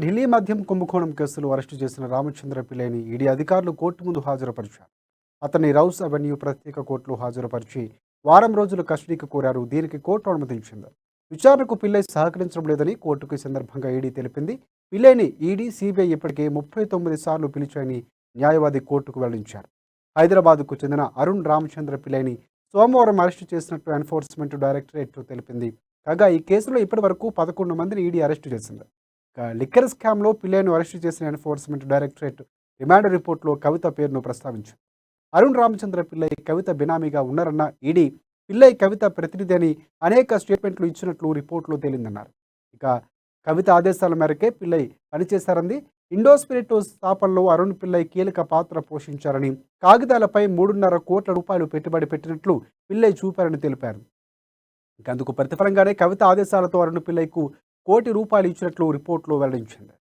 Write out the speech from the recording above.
ఢిల్లీ మద్యం కుంభకోణం కేసులో అరెస్టు చేసిన రామచంద్ర పిల్లేని ఈడీ అధికారులు కోర్టు ముందు హాజరుపరిచారు. అతన్ని రౌస్ అవెన్యూ ప్రత్యేక కోర్టులో హాజరుపరిచి వారం రోజులు కస్టడీకి కోరారు. దీనికి కోర్టు అనుమతించింది. విచారణకు పిల్లై సహకరించడం లేదని కోర్టుకు ఈ సందర్భంగా ఈడీ తెలిపింది. పిల్లేని ఈడీ, సిబిఐ ఇప్పటికే 39 సార్లు పిలిచాయని న్యాయవాది కోర్టుకు వెల్లడించారు. హైదరాబాద్కు చెందిన అరుణ్ రామచంద్ర పిల్లేని సోమవారం అరెస్టు చేసినట్టు ఎన్ఫోర్స్మెంట్ డైరెక్టరేట్ తెలిపింది. కాగా ఈ కేసులో ఇప్పటి వరకు 11 మందిని ఈడీ అరెస్టు చేసింది. లిక్కర్ స్కామ్లో పిల్లేను అరెస్టు చేసిన ఎన్ఫోర్స్మెంట్ డైరెక్టరేట్ రిమాండ్ రిపోర్టులో కవిత పేరును ప్రస్తావించింది. అరుణ్ రామచంద్ర పిల్లై కవిత బినామీగా ఉన్నారన్న ఈడీ, పిల్లై కవిత ప్రతినిధి అని అనేక స్టేట్మెంట్లు ఇచ్చినట్లు రిపోర్టులో తేలిందన్నారు. ఇక కవిత ఆదేశాల మేరకే పిల్లై పనిచేశారంది. ఇండోస్పిరిట్ స్థాపనలో అరుణ్ పిల్లై కీలక పాత్ర పోషించారని, కాగితాలపై 3.5 కోట్ల రూపాయలు పెట్టుబడి పెట్టినట్లు పిల్లై చూపారని తెలిపారు. అందుకు ప్రతిఫలంగానే కవిత ఆదేశాలతో అరుణ్ పిల్లైకు ₹1 కోటి ఇచ్చినట్లు రిపోర్టులో వెల్లడించింది.